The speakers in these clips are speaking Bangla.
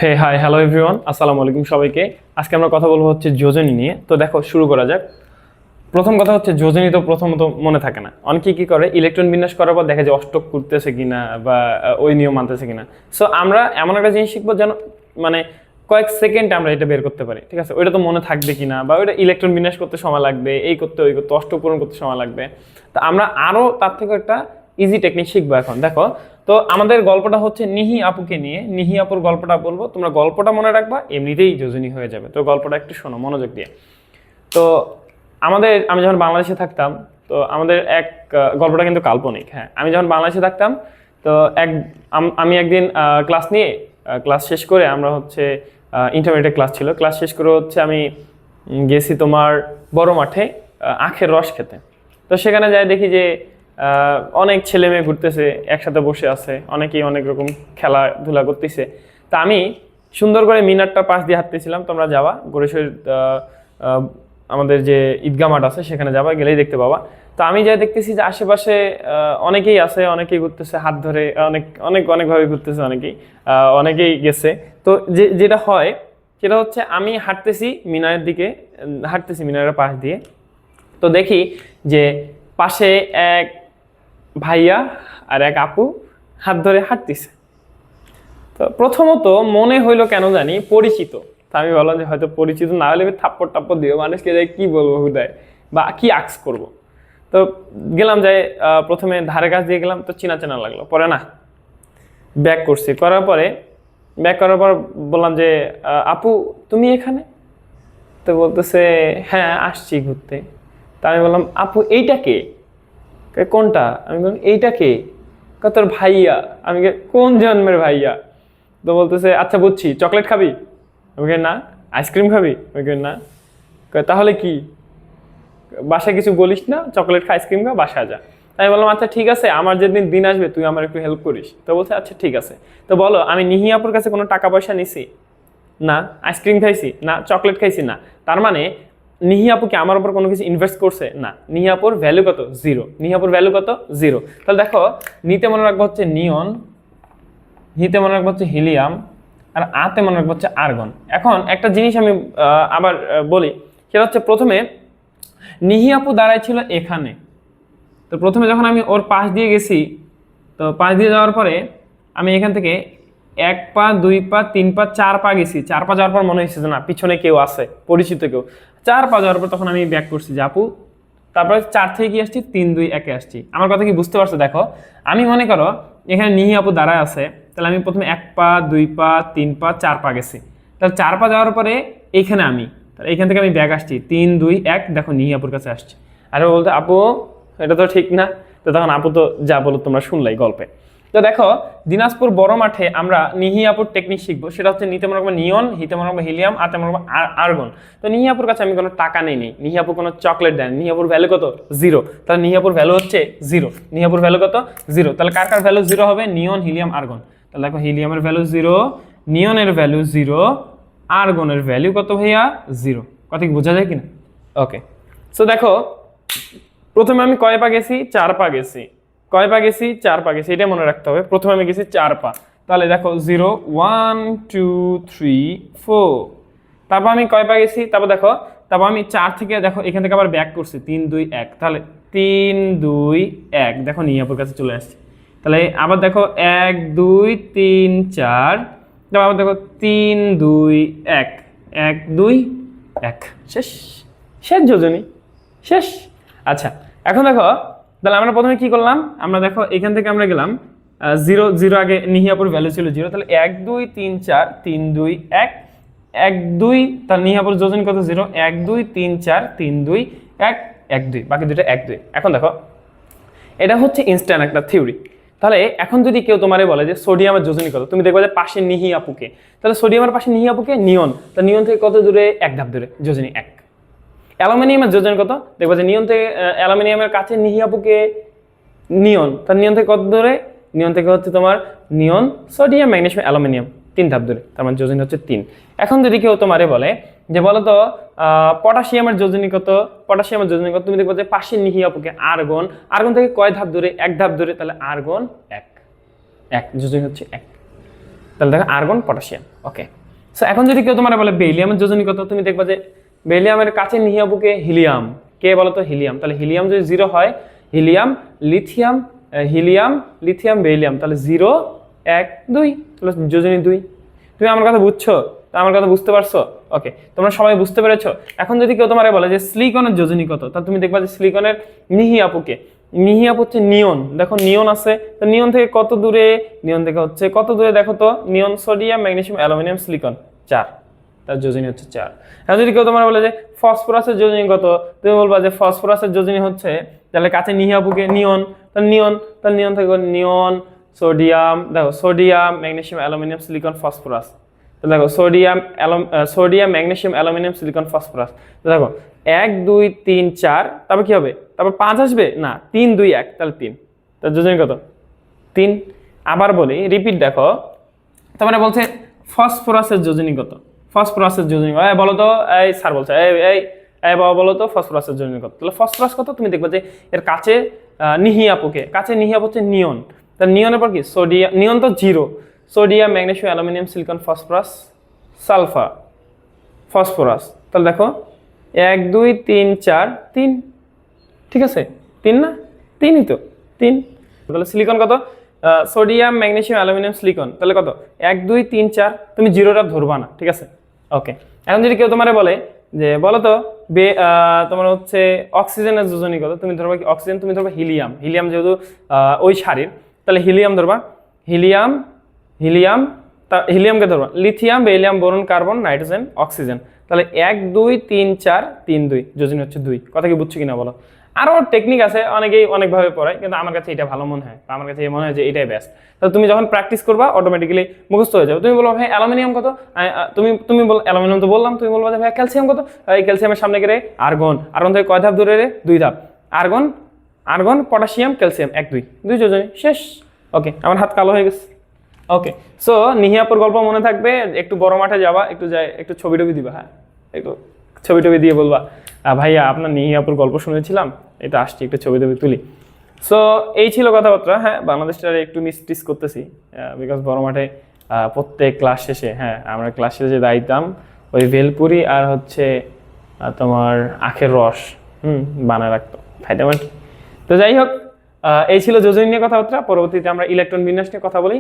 হে হাই হ্যালো এভরিওয়ান, আসসালামু আলাইকুম সবাইকে। আজকে আমরা কথা বলবো হচ্ছে যোজনী নিয়ে। তো দেখো, শুরু করা যাক। প্রথম কথা হচ্ছে যোজনী তো প্রথমত মনে থাকে না। অনেকে কি করে, ইলেকট্রন বিন্যাস করার পর দেখে যে অষ্টক করতেছে কিনা বা ওই নিয়ম মানতেছে কিনা। সো আমরা এমন একটা জিনিস শিখবো যেন মানে কয়েক সেকেন্ডে আমরা এটা বের করতে পারি, ঠিক আছে? ওইটা তো মনে থাকবে কিনা, বা ওইটা ইলেকট্রন বিন্যাস করতে সময় লাগবে, এই করতে ওই করতে, অষ্টক পূরণ করতে সময় লাগবে। তো আমরা আরো তার থেকে একটা ইজি টেকনিক শিখবো এখন। দেখো, তো আমাদের গল্পটা হচ্ছে নিহি আপুকে নিয়ে। নিহি আপুর গল্পটা বলবো, তোমরা গল্পটা মনে রাখবা, এমনিতেই যোজনী হয়ে যাবে। তো গল্পটা একটু শোনো মনোযোগ দিয়ে। তো আমি যখন বাংলাদেশে থাকতাম, তো আমাদের গল্পটা কিন্তু কাল্পনিক। হ্যাঁ, আমি যখন বাংলাদেশে থাকতাম, তো আমি একদিন ক্লাস শেষ করে আমরা হচ্ছে ইন্টারমিডিয়েট ক্লাস ছিল, ক্লাস শেষ করে হচ্ছে আমি গেছি তোমার বড় মাঠে আখের রস খেতে। তো সেখানে যাই দেখি যে অনেক ছেলে মেয়ে ঘুরতেছে, একসাথে বসে আছে, অনেকেই অনেক রকম খেলাধুলা করতেছে। তা আমি সুন্দর করে মিনারটার পাশ দিয়ে হাঁটতেছিলাম। তোমরা যাবা গড়েশ্বর আমাদের যে ঈদগাহ মাঠ আছে, সেখানে যাবা, গেলেই দেখতে পাবা। তো আমি যাই দেখতেছি যে আশেপাশে অনেকেই আছে, অনেকেই ঘুরতেছে হাত ধরে, অনেকভাবে ঘুরতেছে, অনেকেই গেছে। তো যেটা হয় সেটা হচ্ছে, আমি হাঁটতেছি মিনারের দিকে, হাঁটতেছি মিনারের পাশ দিয়ে। তো দেখি যে পাশে এক ভাইয়া আর এক আপু হাত ধরে হাঁটতেছে। তো প্রথমত মনে হইলো কেন জানি পরিচিত। তা আমি বললাম যে হয়তো পরিচিত না হলে থাপ্পড় টাপ্পড় দিও, মানুষকে যাই কি বলবো হুদায়, বা কি আক্স করব। তো গেলাম, যাই প্রথমে ধারে কাছ দিয়ে গেলাম, তো চেনা চেনা লাগলো। পরে না, ব্যাক করছি, ব্যাক করার পর বললাম যে আপু তুমি এখানে? তো বলতেছে হ্যাঁ আসছি ঘুরতে। তা আমি বললাম আপু এইটা কে? কোনটা? আমি বললাম এইটা কে? তোর ভাইয়া। আমি কোন জন্মের ভাইয়া? তো বলতেছে আচ্ছা বুঝছি, চকলেট খাবি? আমি না। আইসক্রিম খাবি? আমি না। তাহলে কি? বাসায় কিছু বলিস না, চকলেট খা, আইসক্রিম খা, বাসায় যা। তাই বললাম আচ্ছা ঠিক আছে, আমার যেদিন দিন আসবে তুই আমার একটু হেল্প করিস। তো বলছে আচ্ছা ঠিক আছে। তো বলো, আমি নিহি আপুর কাছে কোনো টাকা পয়সা নিছি না? আইসক্রিম খাইছি না? চকলেট খাইছি না? তার মানে নিহি আপু কি আমার উপর কোনো কিছু ইনভেস্ট করছে? না। নিহি আপুর ভ্যালু কত? জিরো। নিহি আপুর ভ্যালু কত? জিরো। তাহলে দেখো, নিতে মনে রাখবো হচ্ছে নিয়ন, হিতে মনে রাখবো হচ্ছে হিলিয়াম, আর আতে মনে রাখবো হচ্ছে আর্গন। এখন একটা জিনিস আমি আবার বলি, সেটা হচ্ছে প্রথমে নিহি আপু দাঁড়ায় ছিল এখানে। তো প্রথমে যখন আমি ওর পাশ দিয়ে গেছি, তো পাশ দিয়ে যাওয়ার পরে আমি এখান থেকে 1 পা 2 পা 3 পা 4 পা গেছি। 4 পা যাওয়ার পর মনে হয়েছে যে না, পিছনে কেউ আছে, পরিচিত কেউ। 4 পা যাওয়ার পর তখন আমি ব্যাক করছি যে আপু। তারপরে 4 থেকে কি আসছি, 3 2 1 আসছি। আমার কথা কি বুঝতে পারছো? দেখো, আমি মনে করো এখানে নিহি আপু দাঁড়ায় আছে, তাহলে আমি প্রথমে 1 পা 2 পা 3 পা 4 পা গেছি। তাহলে 4 পা যাওয়ার পরে এইখানে আমি, তাহলে এইখান থেকে আমি ব্যাক আসছি, 3 2 1, দেখো নিহি আপুর কাছে আসছি। আর বলতে আপু এটা তো ঠিক না। তো তখন আপু তো যা বলো তোমরা শুনলাই গল্পে। তো দেখো, দিনাজপুর বড় মাঠে আমরা নিহি আপুর টেকনিক শিখবো। সেটা হচ্ছে নিতে মনে রাখবো নিয়ন, হিতে মনে রাখবো হিলিয়াম, আতে মনে রাখবো আর্গন। তো নিহি আপুর কাছে আমি কোনো টাকা নেই, নিহি আপু কোনো চকলেট দেন। নিহি আপুর ভ্যালু কত? জিরো। তাহলে নিহি আপুর ভ্যালু হচ্ছে জিরো। নিহি আপুর ভ্যালু কত? জিরো। তাহলে কার কার ভ্যালু জিরো হবে? Neon, helium, argon. তাহলে দেখো, হিলিয়ামের ভ্যালু জিরো, নিয়নের ভ্যালু জিরো, আর্গনের ভ্যালু কত ভাইয়া? জিরো। কথা কি বোঝা যায় কিনা? ওকে। সো দেখো, প্রথমে আমি কয় পা গেছি? 4 পা গেছি। কয় পা গেছি? 4 পা গেছি, এটা মনে রাখতে হবে। প্রথমে আমি গেছি 4 পা। তাহলে দেখো 0 1 2 3 4। তারপর আমি কয় পা গেছি? তারপর আমি 4 থেকে দেখো এখান থেকে আবার ব্যাক করছি, 3 2 1। তাহলে 3 2 1, দেখো নিহি আপুর কাছে চলে আসছে। তাহলে আবার দেখো 1 2 3 4। তারপর আবার দেখো 3 2 1 1 2 1। শেষ। শেষ যোজনী, শেষ। আচ্ছা, এখন দেখো, তাহলে আমরা প্রথমে কি করলাম? আমরা দেখো এখান থেকে আমরা গেলাম 0 0, আগে নিহি আপুর ভ্যালু ছিল 0। তাহলে 1 2 3 4 3 2 1 1 2। তাহলে নিহি আপুর যোজন কত? 0 1 2 3 4 3 2 1 1 2, বাকি দুটো 1 2। এখন দেখো, এটা হচ্ছে ইনস্ট্যান্ট একটা থিওরি। তাহলে এখন যদি কেউ তোমারে বলে যে সোডিয়ামের যোজনী কত, তুমি দেখবে যে পাশে নিহি আপুকে। তাহলে সোডিয়ামের পাশে নিহি আপুকে নিয়ন, তা নিয়ন থেকে কত দূরে? 1 ধাপ দূরে, যোজনী 1। অ্যালুমিনিয়ামের যোজন কত? দেখবো যে নিয়ন থেকে অ্যালুমিনিয়ামের কাছে নিহি আপুকে নিয়ন, তার নিয়ন থেকে কত দূরে? নিয়ন থেকে হচ্ছে তোমার নিয়ন, সোডিয়াম, ম্যাগনেসিয়াম, অ্যালুমিনিয়াম, 3 ধাপ দূরে, তার মানে যোজনী হচ্ছে 3। এখন যদি কেউ তোমারে বলে যে বলো তো পটাশিয়ামের যোজনী কত? পটাশিয়ামের যোজনী কত? তুমি দেখবো যে পাশে নিহি আপুকে আর্গন, আর্গন থেকে কয় ধাপ দূরে? 1 ধাপ দূরে, তাহলে আর্গন 1 যোজনী হচ্ছে 1। তাহলে দেখো আর্গন পটাশিয়াম। ওকে, সো এখন যদি কেউ তোমার বলে বেরিলিয়ামের যোজনী কত, তুমি দেখবা যে বেরিলিয়ামের কাছে নিয়ে বুকে হিলিয়াম, কে বলো তো হিলিয়াম, তাহলে হিলিয়াম যদি 0 হয়, হিলিয়াম লিথিয়াম বেরিলিয়াম, তাহলে 0 1 2, তাহলে যোজনী 2। তুমি আমার কথা বুঝছো? তা আমার কথা বুঝতে পারছো? ওকে, তোমরা সবাই বুঝতে পেরেছো? এখন যদি কেউ তোমার বলে যে সিলিকনের যোজনী কত, তাহলে তুমি দেখবা যে সিলিকনের নিহি আপুকে, নিহি আপু হচ্ছে নিয়ন, দেখো নিয়ন আছে, তো নিয়ন থেকে কত দূরে, নিয়ন থেকে হচ্ছে কত দূরে দেখো তো, neon sodium magnesium aluminium silicon 4, তার যোজনী হচ্ছে 4। এখন যদি কেউ তোমার বলে যে ফসফরাসের যোজনী কত, তুমি বলবা যে ফসফরাসের যোজনী হচ্ছে, তাহলে কাছে নিহি আপুকে নিয়ন, তাহলে নিয়ন থেকে নিয়ন সোডিয়াম, দেখো sodium magnesium aluminium silicon phosphorus, তো দেখো sodium magnesium aluminium silicon phosphorus, তো দেখো 1 2 3 4, তারপর কি হবে, তারপর 5 আসবে না, 3 2 1, তাহলে 3, তার যোজনী কত 3। আবার বলি, রিপিট দেখো, তার মানে বলছে ফসফরাসের যোজনী কত, ফসফরাসের যোজনী কত, বলো তো, এই স্যার বলছে এই বাবা বলো তো ফসফরাসের যোজনী কত, তাহলে ফসফরাস কত, তুমি দেখবে যে এর কাছে নিহি আপুকে, কাছে নিহি আপু হচ্ছে নিয়ন, তাহলে নিয়নের পর কি সোডিয়াম, নিয়ন তো 0, sodium magnesium aluminium silicon phosphorus sulphur phosphorus, তাহলে দেখো 1 2 3 4 3, ঠিক আছে 3 না, 3ই তো 3। তাহলে সিলিকন কত, সোডিয়াম ম্যাগনেসিয়াম অ্যালুমিনিয়াম সিলিকন, তাহলে কত 1 2 3 4, তুমি 0টা ধরবা না, ঠিক আছে। ওকে, এখন যদি কেউ তোমারে বলে যে বলো তো তোমার হচ্ছে অক্সিজেনের যোজনী কত, তুমি ধরবা কি অক্সিজেন, তুমি ধরবা হিলিয়াম যেহেতু ওই সারির, তাহলে হিলিয়াম ধরবা, হিলিয়ামকে ধরবা, lithium beryllium boron carbon nitrogen oxygen, তাহলে 1 2 3 4 3 2, যোজনী হচ্ছে 2। কথা কি বুঝছো কিনা বলো? আরো টেকনিক আছে, অনেকেই অনেকভাবে পড়ায়, কিন্তু আমার কাছে এটা ভালো মনে হয়, আমার কাছে মনে হয় যে এটাই বেস্ট। তাহলে তুমি যখন প্র্যাকটিস করবা অটোমেটিক্যালি মুখস্থ হয়ে যাবে। তুমি বলবো ভাই অ্যালুমিনিয়াম কত, তুমি বল অ্যালুমিনিয়াম তো বললাম, তুমি বলবো ভাই ক্যালসিয়াম কত, এই ক্যালসিয়ামের সামনে গেলে আর্গন থেকে কয় ধাপ দূরে রে, 2 ধাপ, আর্গন পটাশিয়াম ক্যালসিয়াম 1 2 যোজনী শেষ। ওকে, আমার হাত কালো হয়ে গেছে। ওকে, সো নিহিয়াপুর গল্প মনে থাকবে, একটু বড় মাঠে যাবা, একটু ছবি টবি দিবা, হ্যাঁ একটু ছবি টবি দিয়ে বলবা ভাইয়া আপনার নিহিয়াপুর গল্প শুনেছিলাম, এটা আসছি একটু ছবি টবি তুলি। সো এই ছিল কথাবার্তা। হ্যাঁ, বাংলাদেশটা একটু মিস করতেছি, বিকজ বড় মাঠে প্রত্যেক ক্লাস শেষে, হ্যাঁ আমরা ক্লাস শেষে যাইতাম ওই ভেলপুরি আর হচ্ছে তোমার আখের রস বানায় রাখতো, খাইতাম আর কি। তো যাই হোক, এই ছিল যোজনী নিয়ে কথাবার্তা। পরবর্তীতে আমরা ইলেকট্রন বিন্যাস নিয়ে কথা বলি।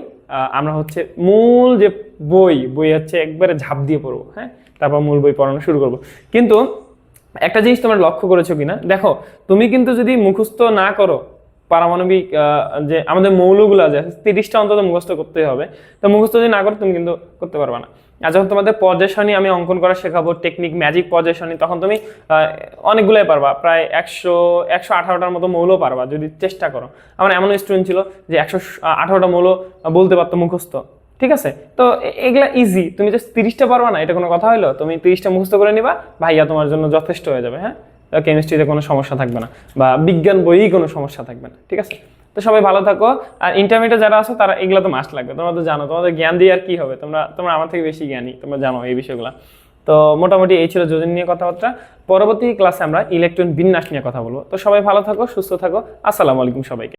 আমরা হচ্ছে মূল যে বই হচ্ছে একবারে ঝাঁপ দিয়ে পড়বো, হ্যাঁ তারপর মূল বই পড়ানো শুরু করবো। কিন্তু একটা জিনিস তোমরা লক্ষ্য করেছো কিনা দেখো, তুমি কিন্তু যদি মুখস্থ না করো পারমাণবিক যে আমাদের মৌলগুলো আছে 30টা অন্তত মুখস্থ করতে হবে, তো মুখস্থ যদি না করো তুমি কিন্তু করতে পারবে না। আর যখন তোমাদের পর্যায় সারণী আমি অঙ্কন করা শেখাবো, টেকনিক ম্যাজিক পর্যায় সারণী, তখন তুমি অনেকগুলোই পারবা, প্রায় 118টার মতো মৌল পারবা যদি চেষ্টা করো। আমার এমন স্টুডেন্ট ছিল যে 118টা মৌল বলতে পারতো মুখস্থ, ঠিক আছে। তো এগুলা ইজি, তুমি জাস্ট 30টা পারবা না, এটা কোনো কথা হলো? তুমি 30টা মুখস্থ করে নিবা, ভাইয়া তোমার জন্য যথেষ্ট হয়ে যাবে। হ্যাঁ, কেমিস্ট্রিতে কোনো সমস্যা থাকবে না, বা বিজ্ঞান বইই কোনো সমস্যা থাকবে না, ঠিক আছে। তো সবাই ভালো থাকো। আর ইন্টারমিডিয়েট যারা আছো তারা এগুলো তো মাস্ট লাগবে, তোমরা তো জানো, তোমাদের জ্ঞান দিয়ে আর কি হবে, তোমরা আমার থেকে বেশি জ্ঞানী, তোমরা জানো এই বিষয়গুলো। তো মোটামুটি এই ছিল যোজনী নিয়ে কথাবার্তা। পরবর্তী ক্লাসে আমরা ইলেকট্রন বিন্যাস নিয়ে কথা বলবো। তো সবাই ভালো থাকো, সুস্থ থাকো, আসসালামু আলাইকুম সবাইকে।